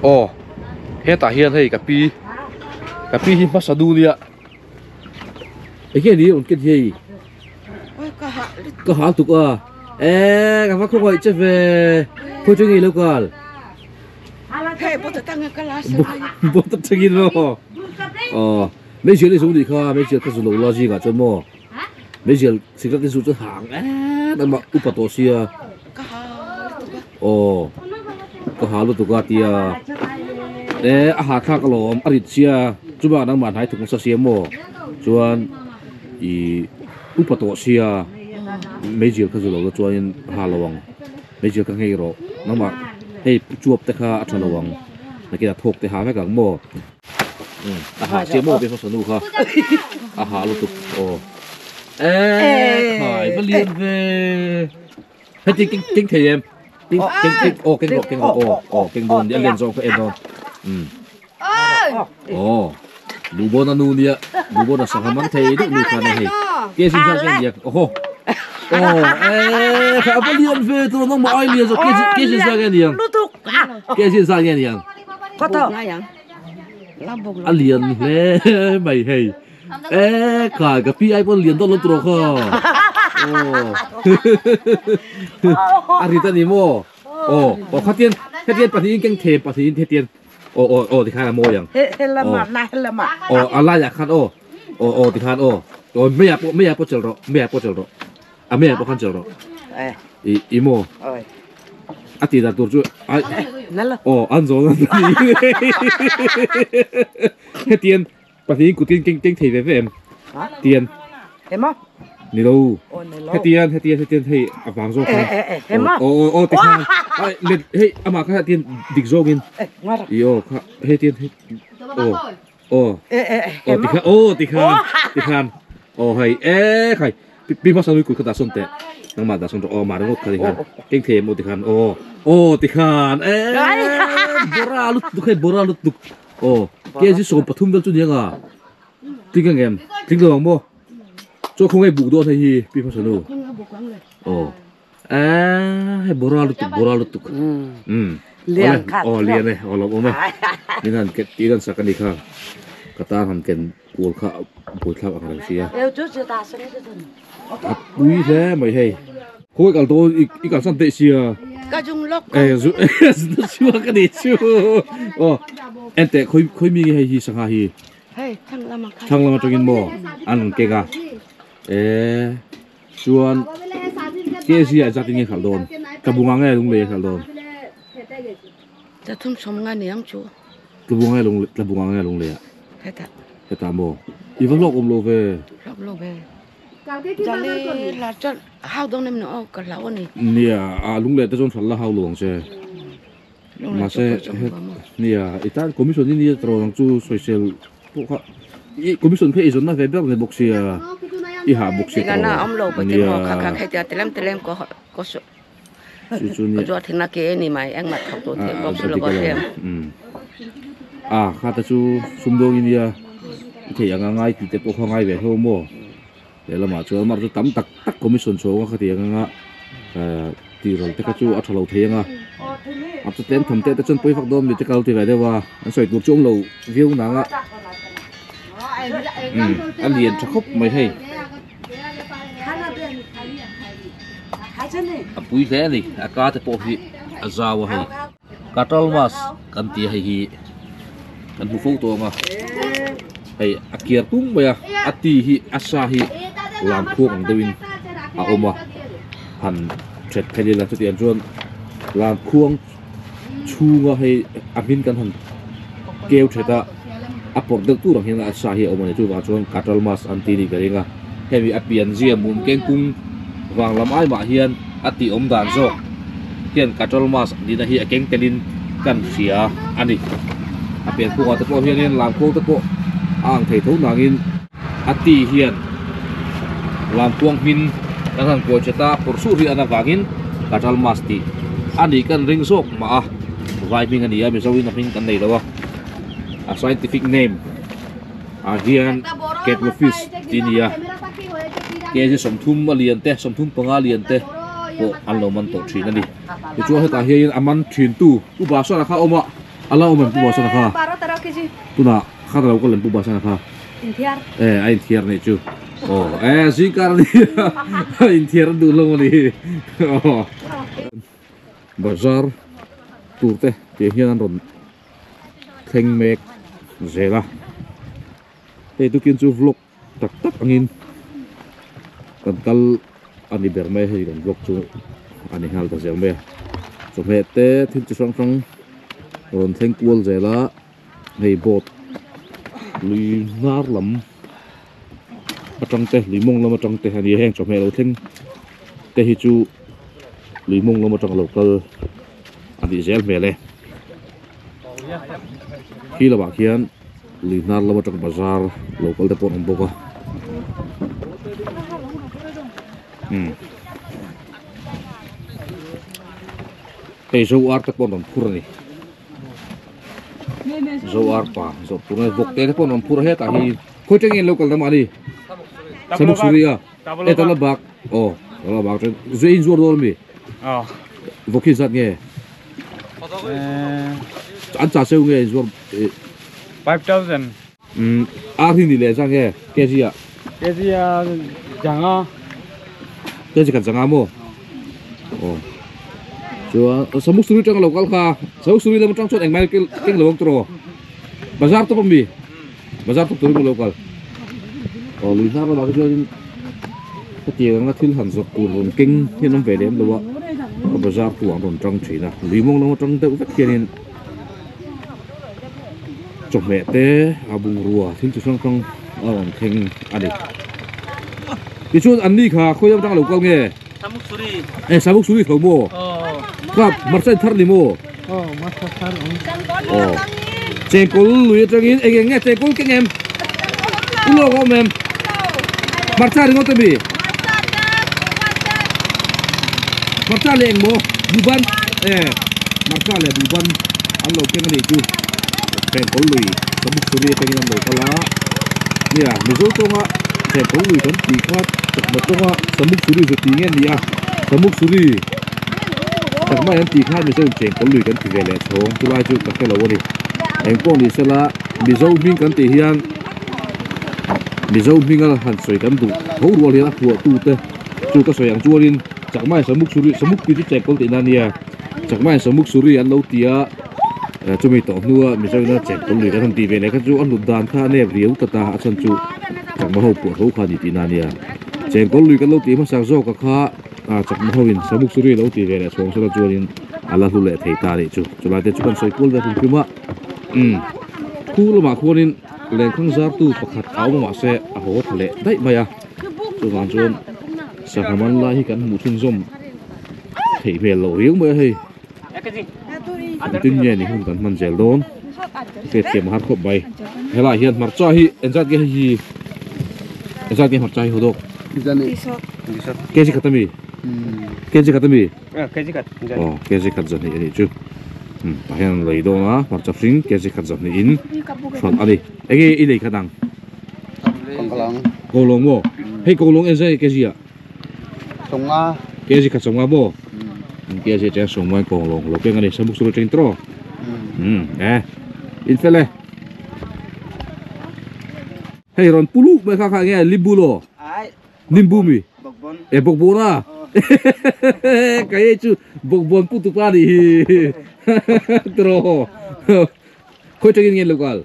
oh he ta hian hei kapi hi masadu nia cái gì cái gì có hảo tục à các bác không gọi chơi về thôi chơi gì lâu còn bố tất chơi gì đâu mấy chuyện này xuống đi kha mấy chuyện cái số lượng lo gì cả cho mò mấy chuyện chỉ có cái số cho hàng đang mặc upatosia có hảo tục à tia để hà khắc cái lồng aritsia chúng bạn đang bàn hai thuộc sa xiêm mò chuan upatosia mấy chuyện cái số lượng chuan hà lồng mấy chuyện cái ngay rồi nó mà hey chuột te kha thằng lồng là cái thuộc te hà phải cả mò xiêm mò bên phong sanu kha hà lúc tục khải vẫn liên về hết kinh thầy em kinh bồn đi lên rồi các em thôi đủ bồn ăn nu đi đủ bồn là sáng măng thầy được đủ khả này kia xin ra cái gì khải vẫn liên về tôi nó mọi liên rồi kia xin ra cái gì kia xin ra cái gì có thở ăn liền thế mày hay khải cái pi ai vẫn liền tôi luôn rồi kha ari ta ni mo khát tiền bát tiền kinh thề bát tiền thì khai là mo yang lama Allah ya khan thì khan mấy à po chel ro mấy à po khan chel ro imo ati da tur chu ai an zo hết tiền bát tiền của tiền kinh thề về em tiền em không nè đâu hết tiền thì vàng rồi không thì khan hey ama cái tiền địch rồi in hết tiền thì khan hay hay bị mất sao cuối cùng đã xong tệ nhưng mà đã xong rồi mà nó cái khan kinh tế một thì khan thì khan bora lút cái gì số bắt thum đâu chút nhá à tiếng anh em tiếng được không cho không ai bù đôi thì bị mất rồi hay bora lút liền khát liền này lòng này nên là cái tí gần sạc cái này khang cái ta làm cái cuốn khá bồi khá ở đằng kia bùi thế mày hay khối cả tôi ít cả sang tệ xìa cái dung lốc chưa cái này chưa em tệ khối mi hay gì sang hay thằng làm cho cái mò ăn cái gà chuan cái gì à gia đình khảo đồn cái bunga nghe đúng lệ khảo đồnจะทุ่มชมงานเนี่ยยังชัว cái bunga nghe đúng lệ cái ta mòอีวันลอกอมโลเวจะเลยลาจนห้าวตรงนั้นเนาะก็แล้วนี่เนี่ยลุงเล่แต่จนฉันละห้าวหลวงใช่มาใช่เนี่ยอีตาคอมมิชชั่นนี่ตรองจูโซเชียลพวกคอมมิชชั่นเพื่ออีจนน่ะเว็บในบุกเสียอีหาบุกเสียกันนะอมโลไปที่หอคักๆให้เตลมก็ก็จอดถึงนักเกนี่ไหมเอ็งมาขับตัวเทียมบอกสุรบเทียมข้าแต่ชูซุ่มดงอินเดียที่ยังง่ายที่จะพวกเขาง่ายแบบโฮโมเดี๋ยวเรามาช่วยมาจะตั้มตักคอมมิชชั่นโชว์ก็ที่ยังง่ายที่เราแต่ก็ชูอัฐเราเทียงอัฐเต็มทำเต็มแต่จนไปฝักดมอยู่จะเกาที่ไหนได้ว่าอันสวยตัวช่วงเราวิวหนังอันเรียนจะครบไม่ให้ปุ้ยแท้นี่อากาศจะพอที่อาจาวให้กาตอลมาสกันตีให้กันผู้ฟูตัวมาให้อาเกียร์ตุ้งไปอาตีฮิอาซาฮิลามพวกของเดวินอาอมวะหันเสร็จแค่นี้แล้วทุกอย่างจนลามพวงชูงให้อามินกันหันเกลเสร็จอะอาปอดเด็กตู้หลังเห็นอาซาฮิอมวะเนี่ยจู่ว่าจนกาตอลมาสอันตีนี่กันเองอะแค่มีอาเปียนเสียมุมเก่งกุ้งวางลำไอ้หมาเฮียนอติอมด่านโซเฮียนกาตอลมาสนี่นะเฮียเก่งเตลินกันเสียอันนี้อาเปียนพวกตะโพเฮียนลามพวงตะโพอ่างเททุนางอินอติเฮียนลามพวงมินdan han ko cheta porsuri ana wangin katal masti ani kan ring sok ma vai ping ani ya mi sawin ping kan nei lawa a scientific name a hian catfish tinia ke ji somthum alian te somthum panga lian te ko an lo man to thin ani chu ha ta hian aman thin tu ba so la kha oma ala omen pu basa na kha tu na khadra ko len pu basa na kha ai thiar ni chu zikar ni in thiar du lo ni bazar turte te hian ron theng mek zela te tu kin chu vlog tak tak angin kan kal ani berme hei ron vlog chu ani hal ta zel me so me te thin chu sang sang ron theng kual zela hei bot lui nar lam atang te limong lam atang te hani heng so me lo theng te hi chu limong lam atang local ani zel me le khi là bác hiền linar là một trong bazar local te pon boka ei zo ar te pon phur ni zo ar pa zo pura bok te pon phur he ta hi khoi teng in local tam ani samuk suria e tala bak tala bak zo in zor dor mi voki zat nge anh trả sâu nghe rồi 5,000 thì đi sang nghe cái gì chẳng à cái gì cần chẳng amo chúa samuk suri trong local kha samuk suri là một trong số anh mai cái lồng tro bazar to pambi bazar to turu local lùi ra là cái cái tiền nó thiên hẳn giọt cùn luôn kinh thiên năm về đêm luôn bazar tuang ron trong thủy na lùi mong nó trong teu phát hiện chồng mẹ té bùng rùa thiên chủ sang trong theng đi cái chỗ anh đi khá khôi trong lầu cao nghe samuk suri thầu mồครับมัดเส้นทัดลิโมมัดทัดเจงกุลลุยจังอินเองเงี้ยเจงกุลเก่งเอ็มอุโลก็เอ็มมัดชาดิโนเตบีมัดชาเลยเองโมบูบันมัดชาเลยบูบันอันเราเก่งกันอีกจูเจงกุลลุยsamuk suriเก่งกันเราก็ละเนี่ยมิโซตรงอ่ะเจงกุลลุยกันตีขาดมาตรงอ่ะsamuk suriจะตีเงี้ยนี่อ่ะsamuk suriแต่ไม่ยันตีข้ามีเส้นเจงก็ลุยกันที่เวลาชงที่ว่าจุดกับแค่เราวันนี้เองพวกนี้เสละมีเจ้ามิ่งกันตีเฮียนมีเจ้ามิ่งกันหันสวยกันดูเขารัวเลยนะหัวตูเตะจูก็สวยอย่างจัวรินจากไม่samuk suri samukปีที่เจงก็ตีนั่นเนี่ยจากไม่samuk suriอันเราตีอ่ะจะมีต่อนัวมีเจ้าน่าเจงก็ลุยกันทันทีเวลาก็จูอันหลุดดานข้าเนี่ยเรียวตาตาอันจูจากมาหัวปวดหัวข้าดีตีนั่นเนี่ยเจงก็ลุยกันเราตีมาสักโจกับข้าจากมหาวินsamuk suriเราตีเวลาชงสระจวนAllah lu le thei ta ri chu chulai te chukan soi kul da thum ma kul ma khonin len khang zar tu pakhat aw ma se a ho thale dai maya chu wan chon sakaman la hi kan mu thun zom thei mel lo riang ma hei tin ye ni hun kan man jel don te te ma har khop bai hela hian mar cha hi enjat ge hi enjat ge mar cha hi hodok ke ji khatami keji katami keji kat zani ani chu pahian leido na mar chapring keji kat zani in thon ali ege i lei khadang kolong mo hei kolong enjai keji a songa keji kat songa mo keji cha songa kolong lo peng ani samuk suru tring tro in fele hei ron pulu me kha kha nge libulo nimbu mi bokbona cái chú bộc bồn putu pa đi tro khôi cho nghe local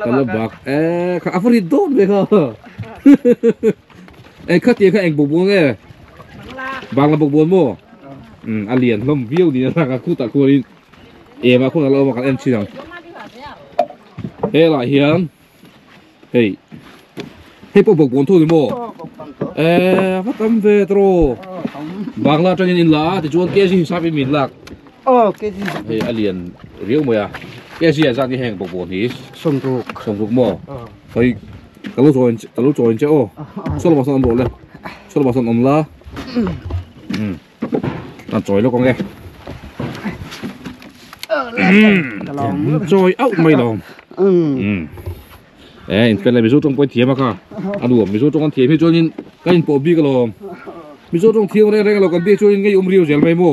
kalau bak khá phải đốt về không khát tiền khát anh bộc bồn nghe bang là bộc bồn mo alien lom view đi ra khu ta khu đi mà khu là lo mà các em chỉ rằng lại hiền hey bộc bồn thôi mo phát âm về tro bang la trong in la thì chuan ke ji sa bi min lak cái gì hey alien riu mo ya ke ji za ni heng bok bon hi sông rục mo hoi kalu join che solo ba son le solo ba son om la ta choi lo con nghe choi out mai long in phải là ví dụ trong quay thiệp mà cả anh ví dụ trong con thiệp ví dụ như cái in bộ bi cái lồng ví dụ trong thiệp này cái lồng con bi cho nên ngay riu gel mai mo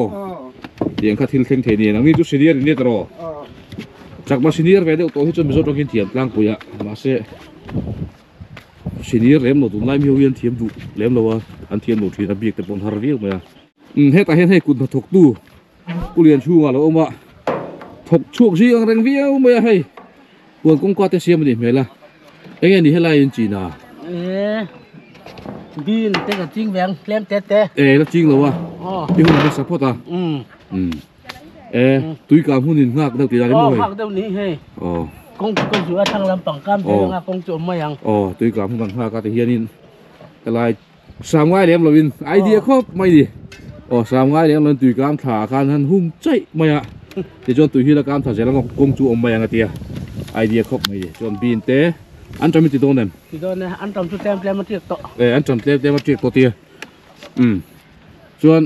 tiền khát thil theng thế này nó như chút xí đi rồi chắc mà senior về đâu tôi hết cho mình cho cái thiệp lang bùi ạ mà sẽ senior em nó tụi lại miêu yên thiệp đủ lem đâu anh thiệp đủ thì là việc tập bọn harvey mà hết tại hết cùn thuộc tu cu liền chu à là ông ạ thuộc chuộc gì anh đang viết mà hay buồn cũng qua tới xem đi mày là anh em đi hết lại chỉ nào bin te ka ching veng lem te nó chinh rồi à đi hôm nay support à túi cảm hôn nhìn ngạc đâu thì ra đến mồi hak đâu ni he công chúa thằng làm bằng cam thế ngạc công chúa mày ang túi cảm hôn bằng ngạc cái hiện in cái lại sáng ngay em là bên idea khóc mày đi sáng ngay em lên túi cảm thả can hắn hung chạy mày ạ thì cho túi hi là cảm thả sẽ là công chúa mày ang cái idea khóc mày đi cho bin té anh cho mình thì đâu nè anh trồng chút tem mà triệt to anh trồng tem mà triệt to tia cho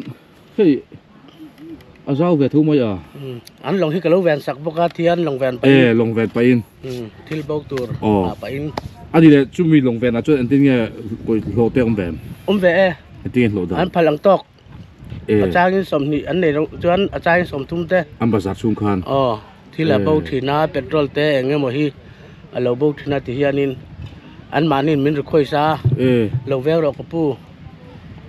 anh rau về thu mấy à anh lòng hi cái lấu vẹn sặc bốc thì anh lòng vẹn lòng vẹn pain thil bốc tour pain anh đi để chúng mình lòng vẹn à cho anh tin nghe coi lô tê ông về anh tin lô đó anh phải lăng tóc trang những sầm nị anh này cho anh trang những sầm thum tê anh bảo sát xung quanh thì là bốc thì na petrol tê nghe mà hi lâu bốc thì na thì hi anh mà nín mình được khơi xa lâu veo rồi kapu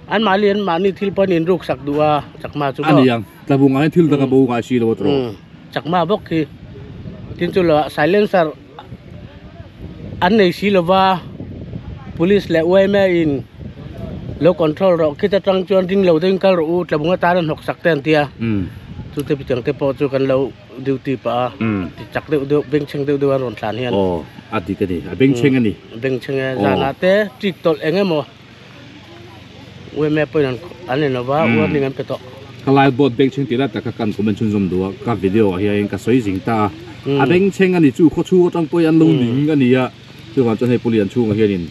anh mà liền mà nín thil pa nín ruk sak dua chắc mà chú anh yang ta bung anh thil ta ka bung ai xí đâu rồi chắc mà bốc thì tin chú là silencer anh này xí là va police lại quay mẹ in low control rồi kita trăng chuan ding lâu ding kal rồi là bung ta đang học sắc tên tia chú thấy bị chẳng thấy po chú cần lâu duty pa chắc được bên chân được rồi sàn hiền đi cái gì bên chân anh đi bên chân ra nát thế trịch tol anh em mà quay mẹ bây anh này nó va uốn đi ngắm cái to cái lại bột bên chân thì là tất cả căn của mình chun zoom đua các video hiện cái soi dính ta bên chân anh đi chú khó chú trong bây anh lâu nín anh đi chú vào cho hay polian chú ngay hiện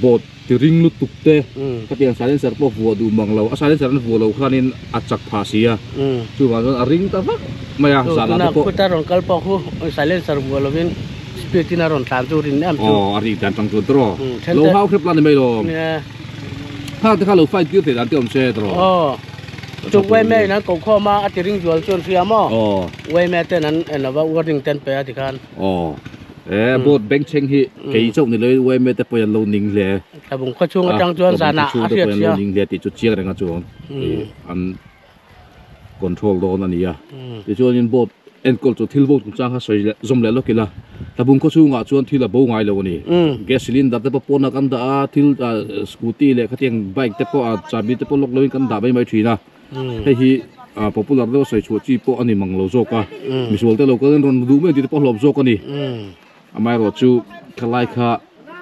bột thì ring lút tục tê cái tiếng sáng lên sẽ có vừa đủ bằng lâu sáng lên sẽ vừa lâu cho nên chặt phá xí chú vào cho ring ta vắt mày sao là có ta rong kalpa ho sáng lên sẽ vừa lâu bên speed na rong tan chú ring em chú ring tan tăng chú trò lâu hao khép lan mày rồi ha thì lâu phải tiêu thì ăn tiêu xe rồi chú quay mẹ nó cũng khó mà cái ring chuột chuột phía mà quay mẹ tên anh là vào ring tên pe thì kan bột bánh chanh hi cái chỗ này lấy quay mẹ tập bây giờ lâu nín lẹ ta bung có chuông trang chuột ra nạ tập bây giờ lâu nín lẹ thì chút chia cái ngã chuột anh control đó là nia thì cho nên bột anh còn cho thiếu bột cũng trang ha soi zoom lại lúc kia là ta bung có chuông ngã chuột thì là bầu ngay lâu nè gas cylinder tập bột nó cần đã thiếu scooty lẹ cái tiếng bike tập có chabi tập lốc lâu cần đã mấy mấy chuyện na hay hi popular đó soi chuột chỉ po anh em mang lâu zok à misal te lâu cái ron du mấy thì po lâu zok anh đi mai rồi chú cái lại cả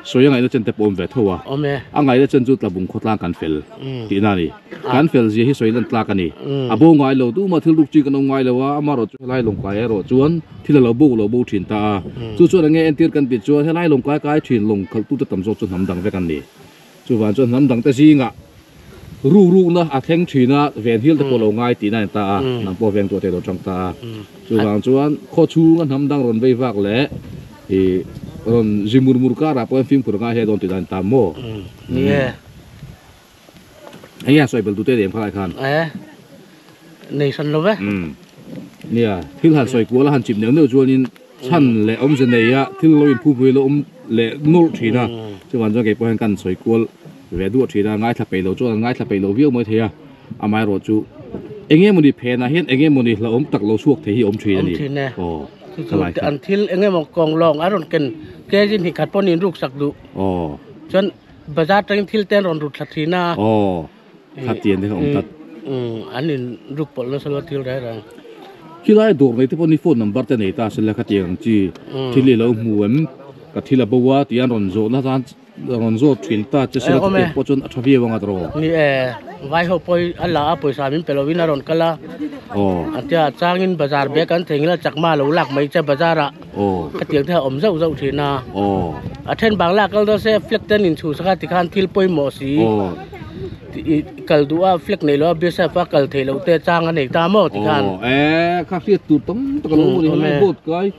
soi ngay nó chân tập ôm về thôi anh ngay nó chân chú là bung khót lang can phèn thì na đi can phèn gì hi soi lên tla cái này bầu ngay lâu tu mà thiếu lúc chỉ cái ông ngay lâu mà rồi chú lại lồng cái rồi chú anh thì là lâu bầu chuyển ta chú chú là nghe anh tiết can bị chú thì lại lồng cái chuyển lồng khẩu tu tập dọc cho nắm đằng về cái này chú vào cho nắm đằng tới gì ngạ ru na theng thủy na ven hill te polo ngai ti na ta nang po veng to te do chang ta chu wang chuan kho chu ngan ham dang ron vei vak le hi ron jimur ka ra po film kur nga he don ti dan ta mo ai soi bel tu te dem khai khan nei san lo ve nia thil han soi ko la han chim neu chuan in chan le om je nei ya thil lo in phu pui lo om le nol thina chu wang cho ke po han kan soi ko về đuổi thì là ngay thập bảy lầu cho ngay thập bảy lầu viêu mới thế à mai rồi chú anh em muốn đi phê na hết anh em muốn đi là ôm tắc lầu suộc thì ôm thủy này anh thiếu anh em một con lòng ở trong kinh cái gì thì cắt pon in rục sặc đủ cho bây giờ trên thiếu tên rồi rục sạch thì na khát tiền thì không tắt anh in rục pon nó sẽ thiếu đấy rồi khi lại đuổi này thì pon đi phone number tên này ta sẽ là khát tiền chi thì lấy lầu muốn cái thì là bao tiền rồi rồi nó ra ron zo twin ta che se te pochon athavi wanga dro ni vai ho poi alla poi sa min pelowina ron kala atia changin bazar be kan thengila chakma lo lak mai che bazara ka tiang the om zau zau thina athen bangla kal do se flek ten in chu saka tikhan thil poi mo si kal duwa flek nei lo be sa fa kal thelo te chang anei ta mo tikhan kha fi tu tom to lo ni bot kai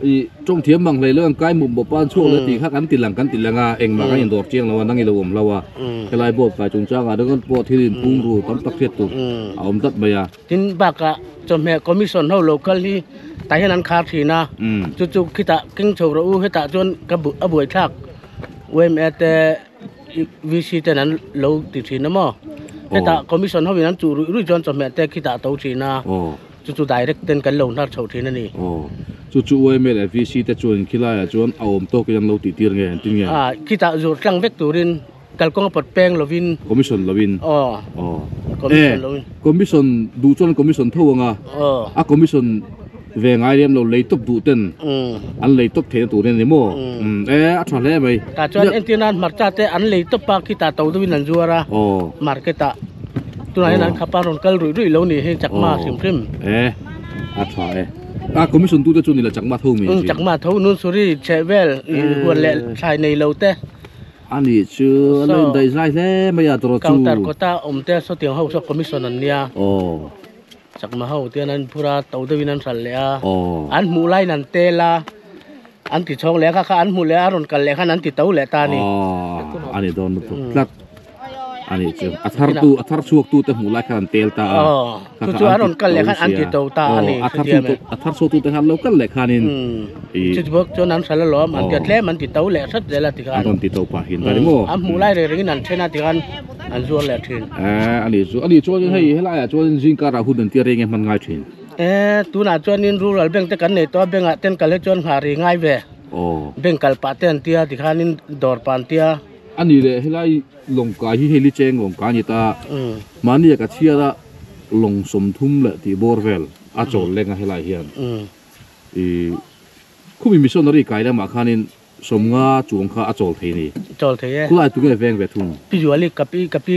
i trong thiam mang lei leng kai mum bo pan chu le ti kha kan ti langa eng ma kan in dor chiang lawa nang i lawom lawa kelai bot kai chung changa dengan po thirin pung ru tam tak thiet tu aom tat baya tin baka chome commission ho local hi tai hanan kha thina chu kita king chho ro heta chon ka bu aboi thak wem at vc te nan lo ti thina mo heta commission ho nan chu ru chon chome te kita to thina chu direct ten kan lo na chho thina ni chu wem at vc te chon khila ya chon aom to ke yang lo ti tir nge tin nge kita zo tlang vek turin kalkong pot peng lovin commission lovin commission lovin commission du chon commission thowanga a commission về ngay đêm lâu lấy top đủ tên anh lấy top thế tủ nên thế mò a thằng lẽ mày ta cho anh tiên anh mặt cha thế anh lấy top ba khi ta tàu tôi bên dùa ra market ta tôi nói anh khapa ron kal rủi lâu nè hay chặt ma sim phim a thằng commission tu cho nên là chặt ma thâu mình chặt ma thâu nun suri chevel huan lệ sai này lâu thế anh đi chưa lên đây sai thế bây giờ tôi chú cao ta te số tiền hậu số commission anh nia chắc mà hậu tiền anh pura tàu tôi bên sẵn lẽ anh mua lại năn tê la anh thì chong lẽ khác anh mua lẽ rồi cần lẽ khác anh thì tàu lẽ ta nè anh đi đón một chút anh chứ athar suộc tu te mulai kan tel ta tu aron kan lekhan anti to ta ani athar suộc tu te han lo kan lekhanin chu bok cho nan sala lom an ke tle man ti to le sat dela ti kan an ti to pa hin ta mo am mulai re ring nan chena ti kan an zuar le thin ani cho jin hei helai a cho jin ka ra hu den ti reng man ngai thin tu na cho nin rural bank te kan nei to bank a ten kale chon khari ngai ve bank kal pa ten tia ti khanin dor pan tia ani le helai long ka hi heli cheng long ka ni ta mani ka chia da long som thum le ti borvel a chol lenga helai hian khumi missionary kai da ma khanin somnga chuang kha a chol thei ni chol thei kulai tu nge veng ve thum visually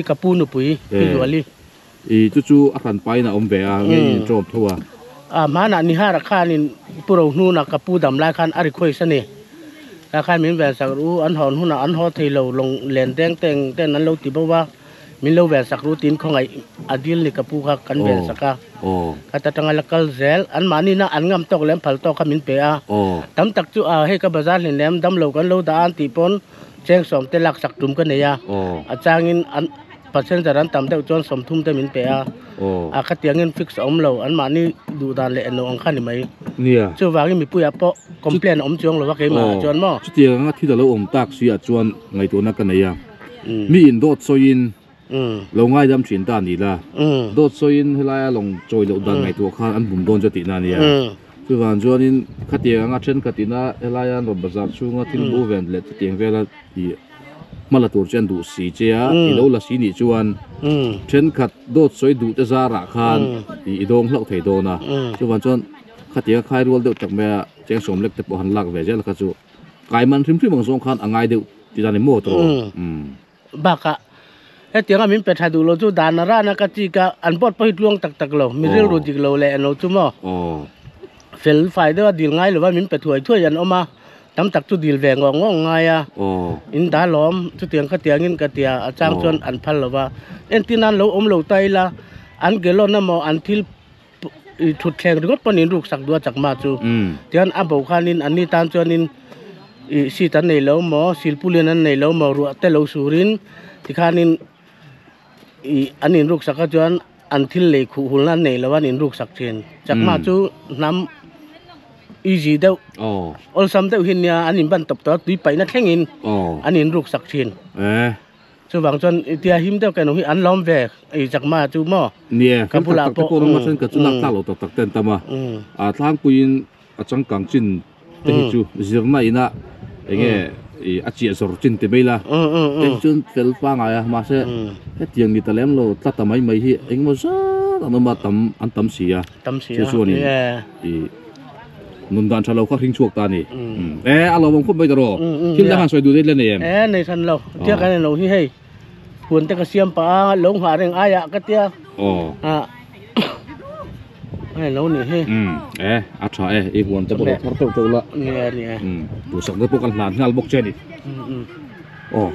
kapu nu pui visually chu a khan pai na om ve a nge job thowa mana ni ha ra khanin puro nu na kapu dam lai khan ari khoi saniถ้าใครมีแหวนสักรู้อันหอนหุ่นอันหอที่เราลงแหลนแดงแต่นั้นเราติบอกว่ามีเราแหวนสักรู้ตีนของไอ้อดีลนี่กับผู้กันแหวนสักก็จะตั้งหลักเซลอันมานี่นะอันงามตกแหลมผัลตกขมิ้นเปียทำตักจู่ให้กับบาร์เห็นแหลมดำเรากันเราด่านตีปนแจ้งสมเตลักสักตุ่มกันเนี่ยอาจารย์งินอันปัจจัยจารันทำเต้าจวนสมทุ่มเตมินเปียคัดยังเงินฟิกซ์อมเราอันมานี่ดูด่านเลยอันเราอังคันนี่ไหมเนี่ยเจ้าว่ามีปุยอะปะคอมเพลนอมจวงหรือว่าเกมาจวนมั้งชุดเดียวกันที่เราอมตักเสียจวนไงตัวนักกันเนี่ยมีอินโดดโซยินเราง่ายดำฉินตานี่ละโดดโซยินให้ไล่ลงจอยเราดันไงตัวข้าอันบุ่มโดนจะติดนั่นเนี่ยคือว่าจวนนี้คัดเดียวกันเช่นคัดตินะให้ไล่ลงบาร์ช่วงที่บูเวนเล็ดเตียงเวลาที่มาละตัวเช่นดูสีเจ้าอีโดละสีนี่จวนเช่นขัดโดดสวยดูจะซาระคานอีโดงเล่าไทยโดนะจวนจวนขัดเดียวใครรู้เดี๋ยวจากแม่แจ้งสมเล็กแต่ปหันหลักเวเจ้าละก็จู่ไก่มันทิมบางสงครามอ่างไงเดี๋ยวที่ด้านในโม่ตัวบักอะไอ้เตียงมินเป็ดหาดูเราจู่ดานรานะก็จีกอันปอดไปลวงตักเรามีเรื่องรู้จิกเราแหละเราจู่มั้งเฟลไฟเดอร์ดีลง่ายหรือว่ามินเป็ดถ้วยยันออกมาทำตักจุดดีลแหวงงงไงอ่ะอินดาล้อมจุดเตียงก็เตียงอินก็เตียอาจารย์ชวนอันพันหรือว่าเอ็นที่นั่นเราอมเราไตละอันเกล้อนั่นมออันที่ถุดแข่งหรือว่าปนินลูกสักดัวจากมาจูเตียนอับบุคานินอันนี้ตามชวนนินสีตันในเราหมอศิลปุเรียนนั้นในเราหมอรัวแต่เราสุรินที่ขานินอันนี้ลูกสักจวนอันที่เล็กหุ่นนั้นในเราว่านินลูกสักเชนจากมาจูน้ำeasy เด้ออลซัมเด้อเห็นเนี่ยอันนี้บันตบตัวตีไปนัดแข่งอินอันนี้รูกสักเชียนจู่บางจนเตียหิมเด้อแกหนูอันล้อมแวกไอ้จากมาจู่หม้อเนี่ยกับผู้หลักพวกนั้นมาเช่นกับจุนักตาเราตักเต้นตามาทางปุยนจังกังจินเตจูจิรนาอินะไอ้เงี้ยอาเจียสรจินเตไม่ละเต็มจนเฟลฟังอะไรมาเช่เตียงนี่ตะเล็มเราตัดทำไมไม่ที่เอ็งมาซะอันนั้นมาทำอันทำเสียช่วงนี้นุนดันชาเราก็ทิ้งช่วงตานี่เราบางคนไปตลอดคิดแล้วมันสวยดูได้เลยเนี่ยในทันเราเที่ยกันเราที่ให้ควรแต่กระเสียมปลาหลงหาเรื่องอายะก็เที่ยให้เรานี่ให้อัฐอีกวันจะบอกทับเจ้าละเนี่ยดูสักเรื่องพวกกันหลานงานบกเจนี่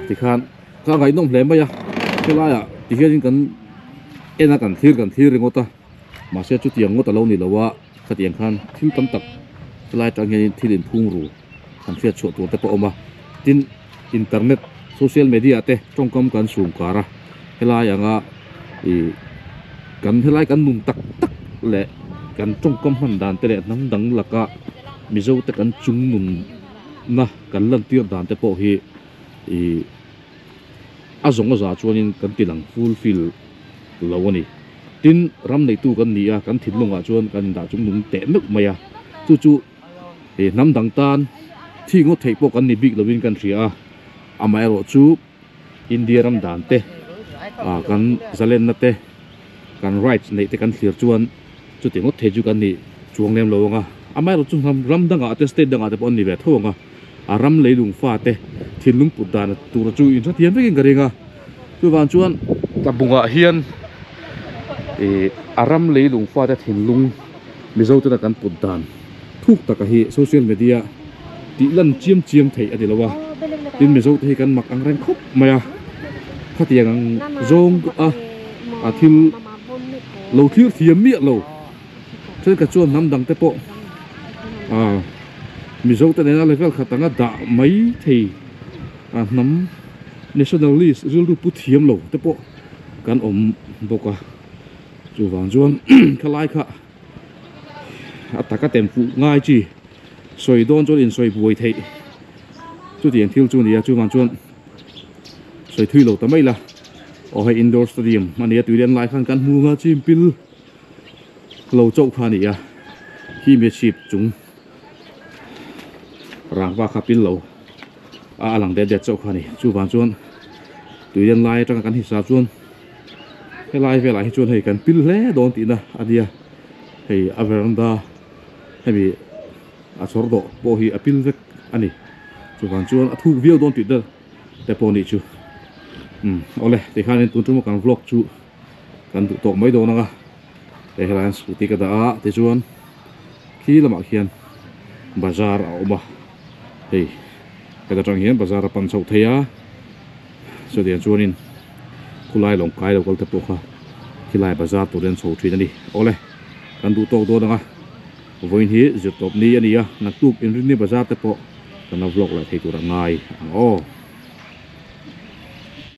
ที่ข้างข้างไงน้องเพลมไปยังเท่าไรที่เฮียจริงกันนักกันที่เรื่องงดตามาเสียจุดยังงดแต่เรานี่เราว่าขัดยังข้างที่ตั้มตัก lai tang hian thilin phung ru kan fiat chu tu te po oma tin internet social media te tongkam kan sum kara helai anga kan helai kan nung tak tak le kan tongkam han dan te le nang dang laka mizo te kan chung nun na kan lan tir dan te po hi azong za chuanin kan tilang fulfill lawani tin ram nei tu kan nia kan thilunga chuan kan da chung nung te nuk maya chu nam dang tan thi ngo thei po kan ni big lovin kan ria amai ro chu india ram dan te kan zalen na te kan rights nei te kan clear chuan chu te ngo thei chu kan ni chuang lem lawanga amai ro chu ram danga te state danga te pon ni ve thonga aram leilung fa te thilung pudan tu ra chu in thiam vekin garinga chu wan chuan tabunga hian aram leilung fa te thilung mizo te kan pudan thuk taka hi social media ti lan chiam thei adilawa tin mizo te kan mak angreng khop maya khatiang ang zong a thil lo thir thiam mi lo chen ka chuan nam dang te po mizo te na level khatanga da mai thei nam nationalist zulu pu thiam lo te po kan om boka chu wang chuan khalai kha ataka tempu ngai chi soi don chuan in soi buai thei chu tiang thil chu nia chu wang chuan soi thui lo ta mai la o hai indoor stadium mania tuiren lai khan kan mu nga chim pil lo chau phani ya hi me chip chung rang wa khapil lo alang de chau khani chu wang chuan tuiren lai tang kan hisab chuan helai ve lai chuan hei kan pil hle don ti na adia hei averanda hemi a chordo po hi apil vek ani chu wang chuan a thu viau don ti da te po ni chu ole te khanin tun tu kan vlog chu kan tu tok mai do na nga te helan scooty ka da te chuan khi lama khian bazar a oma hei ka da tang hian bazar a pan chau theia so dian chuanin kulai long kai lo kal te po kha khilai bazar to den chho thin ani ole kan du tok do na nga voin hi zet top ni ania na tuk in rin ni bazar te po kan vlog la thei tu ra ngai o